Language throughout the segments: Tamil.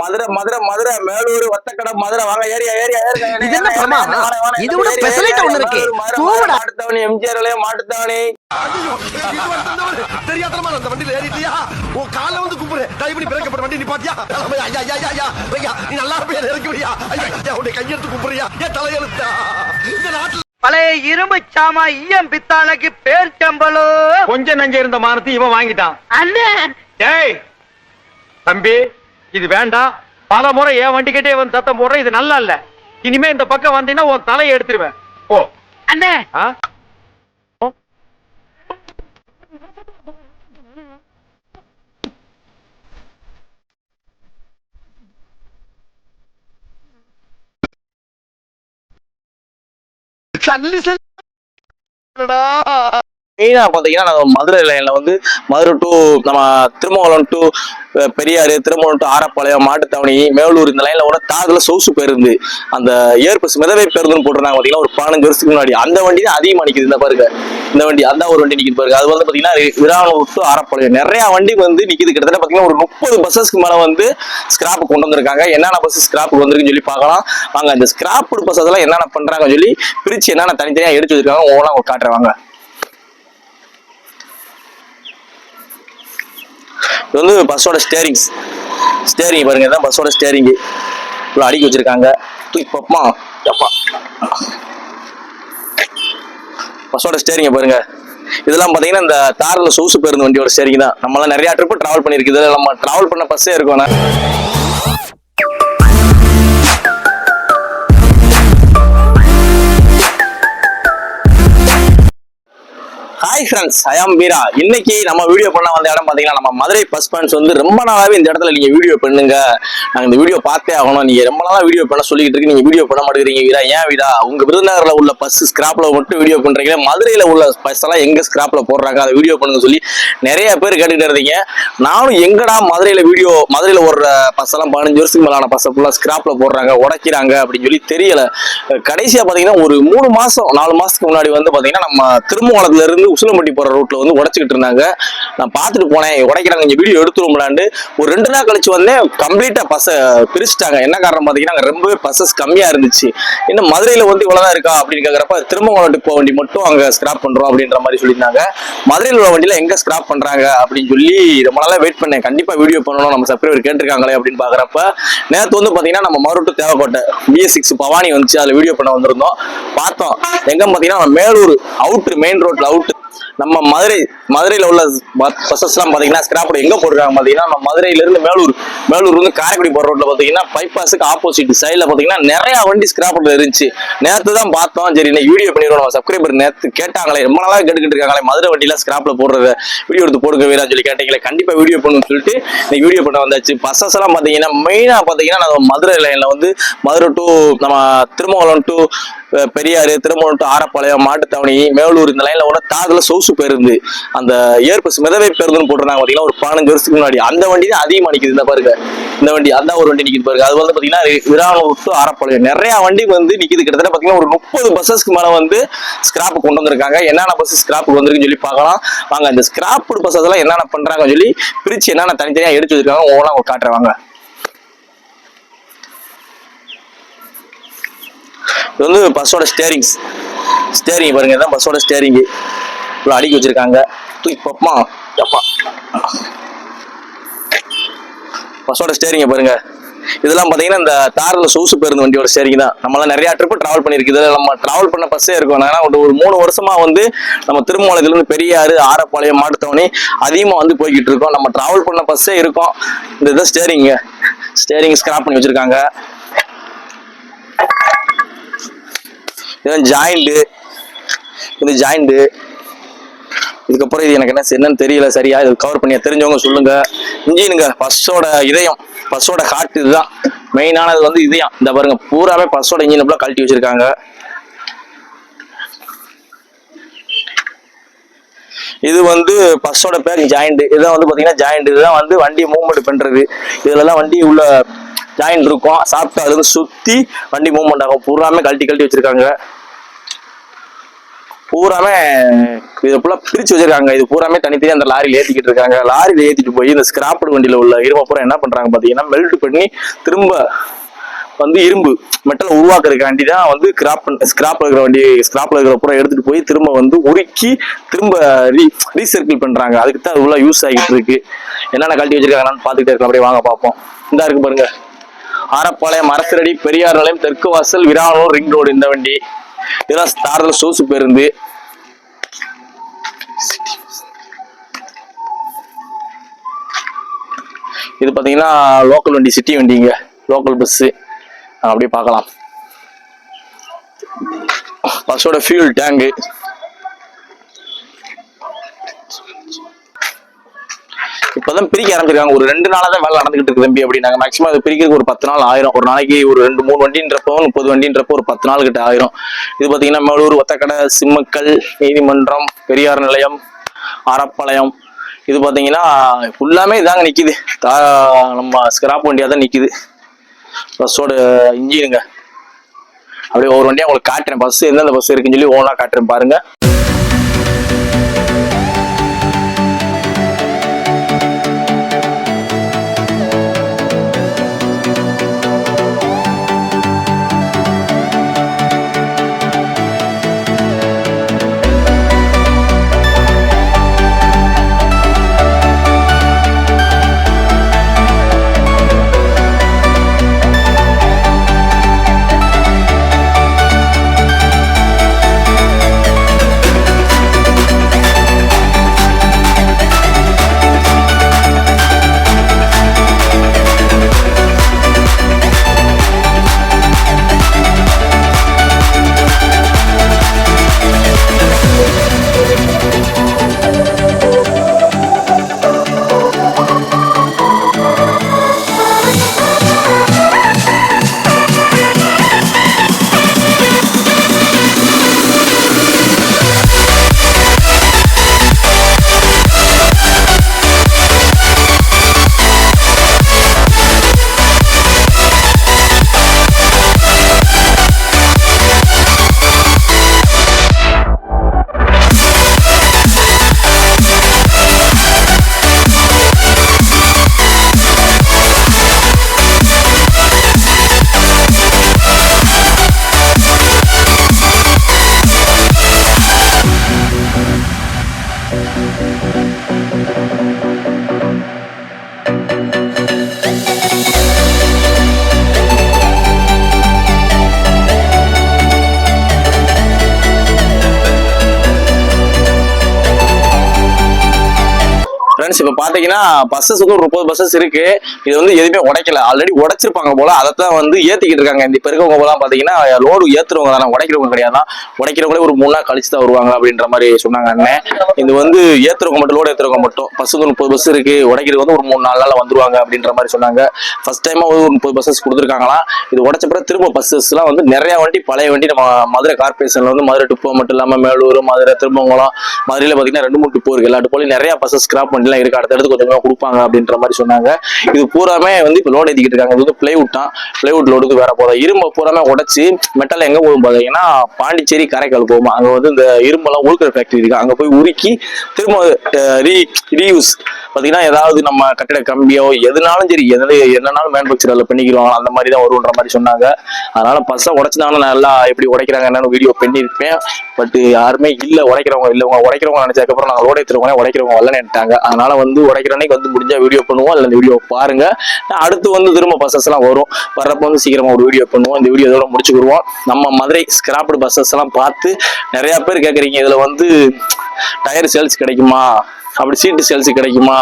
மதுரை மதுரை மதுரை மேலூர் ஒத்தக்கடை மதுரை வாங்க ஏரியா ஏரியா மாட்டுத்தாவணி எம்ஜிஆர் மாட்டுத்தாவணி தெரியாதமா அந்த வண்டியில ஏறிட்டியா உன் கால வந்து குப்புறேன் டைபடி பிரேக்கப்பட்ட வண்டி நீ பாத்தியா நீ நல்லா பேர் இறக்குறியா உன்னை கையெடுத்து குப்புறியா ஏன் தலையெழுத்தா இந்த நாட்டுல பழைய இரும்பு சாமா ஈயம் பித்தாளைக்கு பேர் சம்பளம் கொஞ்சம் நஞ்ச இருந்த மானத்தை இவன் வாங்கிட்டான். அண்ணே டேய் தம்பி இது வேண்டாம். பல முறை என் வண்டி கிட்டே வந்து சத்தம் போடுற இது நல்லா இல்ல. இனிமே இந்த பக்கம் வந்தீங்கன்னா உன் தலையை எடுத்துருவேன். ஓ அண்ணே மெயினா பாத்தீங்கன்னா நம்ம மதுரை லைன்ல வந்து மதுரை டு நம்ம திருமங்கலம் டு பெரியாறு, திருமங்கலம் டு ஆரப்பாளையம், மாட்டுத்தாவணி, மேலூர் இந்த லைன்ல கூட தாதுல சொகுசு பேருந்து அந்த ஏற்பஸ் மிதவை பேருந்துன்னு போட்டுருந்தாங்க பாத்தீங்கன்னா ஒரு 15 வருஷத்துக்கு முன்னாடி. அந்த வண்டி தான் அதிகமா நிக்குது. இந்த பாருங்க இந்த வண்டி அந்த ஒரு வண்டி நிக்குது பாருங்க. அது வந்து பாத்தீங்கன்னா விரானூர் டு ஆரப்பாளையம் நிறைய வண்டி வந்து நிக்குது. கிட்டத்தட்ட பாத்தீங்கன்னா ஒரு 30 பஸ்ஸஸ்க்கு மேல வந்து ஸ்கிராப் கொண்டு வந்திருக்காங்க. என்னென்ன பஸ் ஸ்கிராப் வந்திருக்குன்னு சொல்லி பார்க்கலாம் வாங்க. அந்த ஸ்கிராப் பஸ் அதெல்லாம் என்னென்ன பண்றாங்கன்னு சொல்லி பிரிச்சு என்னென்ன தனித்தனியா எடுத்து வச்சிருக்காங்க ஒவ்வொன்றா காட்டுறாங்க. இது வந்து பஸ்ஸோட ஸ்டேரிங் பாருங்க. இதான் பஸ்ஸோட ஸ்டேரிங் இவ்வளோ அடுக்கி வச்சிருக்காங்க. தூக்கிப்பா பஸ்ஸோட ஸ்டேரிங்க பாருங்க. இதெல்லாம் பாத்தீங்கன்னா இந்த தாரில் சொகுசு பேருந்து வண்டியோட ஸ்டேரிங் தான். நம்மளாம் நிறைய ட்ரிப் டிராவல் பண்ணிருக்கு. இதில் நம்ம டிராவல் பண்ண பஸ்ஸே இருக்கும். ஹாய் ஃப்ரெண்ட்ஸ், ஐ ஆம் வீரா. இன்னைக்கு நம்ம வீடியோ பண்ண வந்த இடம் பாத்தீங்கன்னா நம்ம மதுரை பஸ் ஃபேன்ஸ் வந்து ரொம்ப நாளாவே இந்த இடத்துல நீங்க வீடியோ பண்ணுங்க, நாங்க இந்த வீடியோ பார்த்தே ஆகணும், நீங்க ரொம்ப நாளா வீடியோ பண்ண சொல்லிட்டு இருக்கு, நீங்க வீடியோ பண்ண மாட்டேங்கிறீங்க வீரா. ஏன் வீரா? உங்க விருதுநகர்ல உள்ள பஸ் ஸ்கிராப்ல மட்டும் வீடியோ பண்றீங்க, மதுரையில உள்ள பஸ் எல்லாம் எங்க ஸ்கிராப்ல போடுறாங்க அதை வீடியோ பண்ணுங்க சொல்லி நிறைய பேர் கேட்டுக்கிட்டு இருந்தீங்க. நானும் எங்கடா மதுரையில ஓடுற பஸ் எல்லாம் 15 வருஷத்துக்கு மேலான பஸ் ஃபுல்லா ஸ்கிராப்ல போடுறாங்க, உடைக்கிறாங்க அப்படின்னு சொல்லி தெரியல. கடைசியா பாத்தீங்கன்னா ஒரு 3 மாசம் 4 மாசத்துக்கு முன்னாடி வந்து பாத்தீங்கன்னா நம்ம திருமங்கலத்துல இருந்து உசிலம்பட்டி போற ரூட்ல வந்து உடைச்சிட்டு இருந்தாங்க. நான் பார்த்துட்டு போனேன், உடைக்கிறாங்க, இங்க வீடியோ எடுத்துருவோம்லாண்டு. ஒரு 2 நாள் கழிச்சு வந்தேன், கம்ப்ளீட்டா பஸ் பிரிச்சுட்டாங்க. என்ன காரணம் பாத்தீங்கன்னா ரொம்பவே பஸ்ஸஸ் கம்மியா இருந்துச்சு. இன்னும் மதுரையில வந்து இவ்வளவுதான் இருக்கா அப்படின்னு கேக்குறப்ப திருமங்கலம் போக வண்டி மட்டும் அங்க ஸ்கிராப் பண்றோம் அப்படின்ற மாதிரி சொல்லியிருந்தாங்க. மதுரையில் உள்ள வண்டியில எங்க ஸ்கிராப் பண்றாங்க அப்படின்னு சொல்லி ரொம்ப நாளா வெயிட் பண்ணேன். கண்டிப்பா வீடியோ பண்ணணும், நம்ம சப்ஸ்கிரைபர் கேட்டிருக்காங்களே அப்படின்னு பாக்குறப்ப நேற்று வந்து பாத்தீங்கன்னா நம்ம மதுரை டு தேவக்கோட்டை BS6 பவானி வந்துச்சு, அதுல வீடியோ பண்ண வந்திருந்தோம். பார்த்தோம் எங்க பாத்தீங்கன்னா மேலூர் அவுட்ரு மெயின் ரோட்ல அவுட் நம்ம மதுரையில உள்ள பஸ்ஸஸ் எல்லாம் பாத்தீங்கன்னா ஸ்கிராப் எங்க போடுறாங்க பாத்தீங்கன்னா நம்ம மதுரையில இருந்து மேலூர் வந்து காரைக்குடி போற ரோட்ல பாத்தீங்கன்னா பைபாஸுக்கு ஆப்போசிட் சைட்ல பாத்தீங்கன்னா நிறைய வண்டி ஸ்கிராப்ல இருந்துச்சு. நேற்று தான் பார்த்தோம். சரி இன்னைக்கு வீடியோ பண்ணிடுவோம். நம்ம சப்ஸ்கிரைபர் நேற்று கேட்டாங்களே, ரொம்ப நாளா கேட்டுக்கிட்டு இருக்காங்களே மதுரை வண்டியில ஸ்கிராப்ல போடுறத வீடியோ எடுத்து போடுங்க வீரா சொல்லி கேட்டீங்களே. கண்டிப்பா வீடியோ பண்ணணும்னு சொல்லிட்டு இன்னைக்கு வீடியோ பண்ண வந்தாச்சு. பஸ்ஸஸ் எல்லாம் பாத்தீங்கன்னா மெயினா பாத்தீங்கன்னா நம்ம மதுரை லைன்ல வந்து மதுரை டு நம்ம திருமங்கலம் டு பெரியாறு, திருமங்கலம் டு ஆரப்பாளையம், மாட்டுத்தாவணி, மேலூர் இந்த லைன்ல கூட தாதுல சொகுசு பேருந்து அந்த ஏற்பஸ் மிதவை பேருந்துன்னு போட்டுருந்தாங்க பாத்தீங்கன்னா ஒரு 15 வருஷத்துக்கு முன்னாடி. அந்த வண்டி தான் அதிகமா நிக்குது. இந்த பாருங்க இந்த வண்டி அந்த ஒரு வண்டி நிக்குது பாருங்க. அது வந்து பாத்தீங்கன்னா விரானூர் டு ஆரப்பாளையம் நிறைய வண்டி வந்து நிக்குது. கிட்டத்தட்ட பாத்தீங்கன்னா ஒரு 30 பஸ்ஸஸ்க்கு மேல வந்து ஸ்கிராப் கொண்டு வந்திருக்காங்க. என்னென்ன பஸ் ஸ்கிராப் வந்திருக்குன்னு சொல்லி பார்க்கலாம் வாங்க. இந்த ஸ்கிராப் பஸ் அதெல்லாம் என்னென்ன பண்றாங்கன்னு சொல்லி பிரிச்சு என்னென்ன தனித்தனியா எடுத்து வச்சிருக்காங்க ஒவ்வொன்றா காட்டுறாங்க. இது வந்து பஸ்ஸோட ஸ்டேரிங் பாருங்க. இதான் பஸ்ஸோட ஸ்டேரிங் இவ்வளோ அடுக்கி வச்சிருக்காங்க. தூக்கிப்பா பஸ்ஸோட ஸ்டேரிங்க பாருங்க. இதெல்லாம் பாத்தீங்கன்னா இந்த தாரில் சொகுசு பேருந்து வண்டியோட ஸ்டேரிங் தான். நம்மளாம் நிறைய ட்ரிப் டிராவல் பண்ணிருக்கு. இதில் நம்ம டிராவல் பண்ண பஸ்ஸே இருக்கும். ஒரு 3 வருஷமா வந்து நம்ம திருமங்கலத்துல இருந்து பெரியாறு, ஆரப்பாளையம், மாட்டுத்தாவணி அதிகமா வந்து போய்கிட்டு இருக்கோம். நம்ம டிராவல் பண்ண பஸ்ஸே இருக்கும். இந்த இதை ஸ்டேரிங் ஸ்கிராப் பண்ணி வச்சிருக்காங்க. ஜாயிண்ட் இதுக்கப்புறம் இது எனக்கு என்னன்னு தெரியல சரியா. இது கவர் பண்ணி தெரிஞ்சவங்க சொல்லுங்க. இன்ஜினுங்க பஸ்ஸோட இதயம், பஸ்ஸோட ஹார்ட் இதுதான் மெயினானது வந்து இதயம். இந்த பாருங்க பூராவே பஸ்ஸோட இன்ஜின் ஃபுல்லா கழட்டி வச்சிருக்காங்க. இது வந்து பஸ்ஸோட பேர் ஜாயிண்ட். இதான் வந்து பாத்தீங்கன்னா ஜாயிண்ட். இதுதான் வந்து வண்டி மூவ்மெண்ட் பண்றது. இதுலலாம் வண்டி உள்ள ஜாயிண்ட் இருக்கும். சாப்பிட்டு அதுல சுத்தி வண்டி மூவ்மெண்ட் ஆகும். பூராமே கழட்டி வச்சிருக்காங்க. பூராமே இதை ஃபுல்லா பிரிச்சு வச்சிருக்காங்க. இது பூராமே தனித்தனியா அந்த லாரியில ஏத்திக்கிட்டு இருக்காங்க. லாரியில ஏத்திட்டு போய் இந்த ஸ்கிராப்டு வண்டியில உள்ள இரும்பை பூரா என்ன பண்றாங்க பாத்தீங்கன்னா மெல்ட் பண்ணி திரும்ப வந்து இரும்பு மெட்டல் உருவாக்குறதுக்காண்டி தான் வந்து ஸ்கிராப்ல இருக்கிற பூரா எடுத்துட்டு போய் திரும்ப வந்து உருக்கி திரும்ப ரீசர்க்கிள் பண்றாங்க. அதுக்கு தான் அது உள்ள யூஸ் ஆகிட்டு இருக்கு. என்னென்ன கழட்டி வச்சிருக்காங்கன்னு பாத்துக்கிட்டே இருக்கலாம். அப்படியே வாங்க பார்ப்போம். இந்த இருக்கு பாருங்க, ஆரப்பாளையம் அரசரடி பெரியார் நிலையம் தெற்கு வாசல் விரானூர் ரிங் ரோடு. இந்த வண்டி இதெல்லாம் தாரதல் சோசு பேருந்து. இது பாத்தீங்கன்னா லோக்கல் வண்டி, சிட்டி வண்டிங்க, லோக்கல் பஸ். அப்படியே பார்க்கலாம். பஸ்ஸோட ஃபியூல் டேங்கு. இப்பதான் பிரிக்க ஆரம்பிச்சிருக்காங்க. ஒரு 2 நாளா தான் வேலை நடந்துகிட்டு இருக்கு தம்பி அப்படின்னாங்க. மேக்ஸிமம் அது பிரிக்கிறதுக்கு ஒரு 10 நாள் ஆயிரும். ஒரு நாளைக்கு ஒரு 2-3 வண்டின்றப்போ 30 வண்டின்றப்போ ஒரு 10 நாள் கிட்ட ஆயிரும். இது பாத்தீங்கன்னா மேலூர், ஒத்தக்கடை, சிம்மக்கல், நீதிமன்றம், பெரியார் நிலையம், ஆரப்பாளையம். இது பாத்தீங்கன்னா ஃபுல்லாமே இதாங்க நிக்குது. நம்ம ஸ்கிராப் வண்டியா தான் நிக்குது. பஸ்ஸோட இன்ஜினுங்க. அப்படியே ஒரு வண்டியா உங்களுக்கு காட்டுறேன். பஸ் எந்தெந்த பஸ் இருக்குன்னு சொல்லி ஓனா காட்டுறேன் பாருங்க. ஃப்ரெண்ட்ஸ் இப்போ பார்த்தீங்கன்னா பஸ்ஸஸ் வந்து ஒரு 30 பஸ்ஸஸ் இருக்கு. இது வந்து எதுவுமே உடைக்கல, ஆல்ரெடி உடைச்சிருப்பாங்க போல. அதைத்தான் வந்து ஏற்றிக்கிட்டு இருக்காங்க. இந்த இப்போ இருக்கவங்க போலாம் பார்த்தீங்கன்னா லோடு ஏற்றுறவங்க தானே, உடைக்கிறவங்க கிடையாது. உடைக்கிறவங்களே ஒரு 3 நாள் கழிச்சு தான் வருவாங்க அப்படின்ற மாதிரி சொன்னாங்க அண்ணன். இது வந்து ஏற்றுறவங்க மட்டும், லோடு ஏற்றுறவங்க மட்டும். பஸ் வந்து 30 பஸ் இருக்கு, உடைக்கிறது வந்து ஒரு 3-4 நாளில் வந்துருவாங்க அப்படின்ற மாதிரி சொன்னாங்க. ஃபர்ஸ்ட் டைமா ஒரு 30 பஸ்ஸஸ் கொடுத்துருக்காங்களாம். இது உடைச்ச பிறகு திரும்ப பஸ்ஸஸ்லாம் வந்து நிறைய வண்டி, பழைய வண்டி நம்ம மதுரை கார்பரேஷன்ல வந்து மதுரை டிப்போ மட்டும் இல்லாமல் மேலூர், மதுரை, திருமங்கலம், மதுரையில் பார்த்தீங்கன்னா 2-3 டிப்போ இருக்கு. எல்லா டிப்போலையும் நிறைய பஸ்ஸஸ் ஸ்கிராப் வண்டிலாம் இருக்கு. அடுத்தடுத்து கொஞ்சமா கொடுப்பாங்க அப்படின்ற மாதிரி சொன்னாங்க. இது பூராமே வந்து இப்போ லோடு ஏற்றிக்கிட்டு இருக்காங்க. இது வந்து பிளைவுட் தான். பிளைவுட் லோடுக்கு வேற போதும். இரும்பு பூராமே உடைச்சு மெட்டல் எங்க போகும் பார்த்தீங்கன்னா பாண்டிச்சேரி, காரைக்கால் போகும். அங்க வந்து இந்த இரும்பெல்லாம் உருக்குற ஃபேக்டரி இருக்கு. அங்க போய் உருக்கி திரும்ப ரீயூஸ் பார்த்தீங்கன்னா ஏதாவது நம்ம கட்டிட கம்பியோ எதுனாலும் சரி, என்னன்னாலும் மேனுஃபேக்சரில் பண்ணிக்கிறோம். அந்த மாதிரி தான் வருன்ற மாதிரி சொன்னாங்க. அதனால பஸ்ஸை உடைச்சதாலும் நல்லா எப்படி உடைக்கிறாங்க என்னன்னு வீடியோ பண்ணியிருப்பேன். பட் யாருமே இல்லை, உடைக்கிறவங்க இல்லை. உடைக்கிறவங்க நினைச்சதுக்கப்புறம் நாங்கள் லோடு ஏற்றுறவங்க உடைக்கிறவங்க வரலன்னுட்டாங்க. அதனால வந்து உடைக்கிற அன்னைக்கு வந்து முடிஞ்சா வீடியோ பண்ணுவோம். இல்லை இந்த வீடியோ பாருங்க. அடுத்து வந்து திரும்ப பஸ்ஸஸ் எல்லாம் வரும். வர்றப்ப வந்து சீக்கிரமா ஒரு வீடியோ பண்ணுவோம். இந்த வீடியோ இதோட முடிச்சுக்கிடுவோம். நம்ம மதுரை ஸ்கிராப்டு பஸ்ஸஸ் எல்லாம் பார்த்து நிறைய பேர் கேட்குறீங்க, இதுல வந்து டயர் சேல்ஸ் கிடைக்குமா, அப்படி சீட்டு சேல்ஸ் கிடைக்குமா,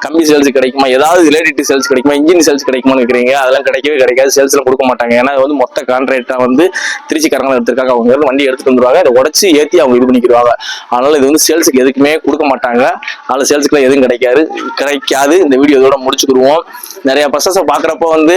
கம்பி சேல்ஸ் கிடைக்குமா, ஏதாவது ரிலேட்டிவ் சேல்ஸ் கிடைக்குமா, இன்ஜின் சேல்ஸ் கிடைக்குமான்னு இருக்கிறீங்க. அதெல்லாம் கிடைக்கவே கிடைக்காது. சேல்ஸ்ல கொடுக்க மாட்டாங்க. ஏன்னா அது வந்து மொத்த கான்ட்ராக்டா வந்து திருச்சிக்காரங்க எடுத்திருக்காங்க. அவங்க வண்டி எடுத்துட்டு வந்துருவாங்க, அதை உடச்சி ஏற்றி அவங்க இது பண்ணிக்கிறாங்க. அதனால இது வந்து சேல்ஸுக்கு எதுக்குமே கொடுக்க மாட்டாங்க. அதனால சேல்ஸுக்குலாம் எதுவும் கிடைக்காது. இந்த வீடியோ இதோட முடிச்சுக்கிடுவோம். நிறைய பஸ்ஸஸை பார்க்குறப்போ வந்து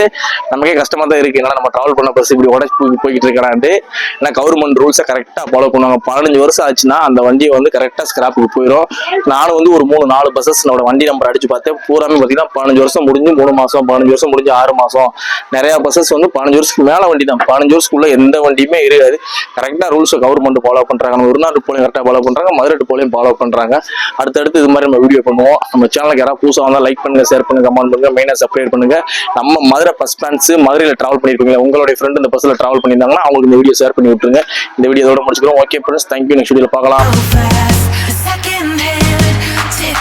நமக்கே கஷ்டமா தான் இருக்கு. ஏன்னா நம்ம டிராவல் பண்ண பஸ் இப்படி உடச்சி போய்கிட்டு இருக்கிறான்ட்டு. ஏன்னா கவர்மெண்ட் ரூல்ஸை கரெக்டாக ஃபாலோ பண்ணுவாங்க. 15 வருஷம் ஆச்சுன்னா அந்த வண்டியை வந்து கரெக்டாக ஸ்கிராப்புக்கு போயிடும். நானும் வந்து ஒரு 3-4 பஸ்ஸஸ் வண்டி நம்பர் அடிச்சு பார்த்தேன். பூராமே பார்த்தீங்கன்னா 15 வருஷம் முடிஞ்சு 3 மாசம், 15 வருஷம் முடிஞ்சு 6 மாசம். நிறைய பஸ்ஸஸ் வந்து 15 வருஷத்துக்கு மேல வண்டி தான். 15 வருஷத்துக்குள்ள எந்த வண்டியுமே இருக்காது. கரெக்டா ரூல்ஸ் கவர்மெண்ட் ஃபாலோ பண்றாங்க. நம்ம ஒரு நாள் போலையும் கரெக்டா ஃபாலோ பண்றாங்க, மதுரை போலையும் ஃபாலோ பண்றாங்க. அடுத்தடுத்து இது மாதிரி நம்ம வீடியோ பண்ணுவோம். நம்ம சேனலுக்கு யாராவது புதுசாக வந்தா லைக் பண்ணுங்க, ஷேர் பண்ணுங்க, கமெண்ட் பண்ணுங்க, மெயினா சப்ஸ்கிரைப் பண்ணுங்க. நம்ம மதுரை பஸ் ஃபேன்ஸ் மதுரையில டிராவல் பண்ணிருக்கீங்க, உங்களுடைய ஃப்ரெண்ட் இந்த பஸ்ல டிராவல் பண்ணியிருந்தாங்கன்னா அவங்களுக்கு இந்த வீடியோ ஷேர் பண்ணி விட்டுருங்க. இந்த வீடியோ இதோட முடிச்சுக்கிறோம். Okay friends, thank you. நெக்ஸ்ட் வீடியோல பார்க்கலாம்.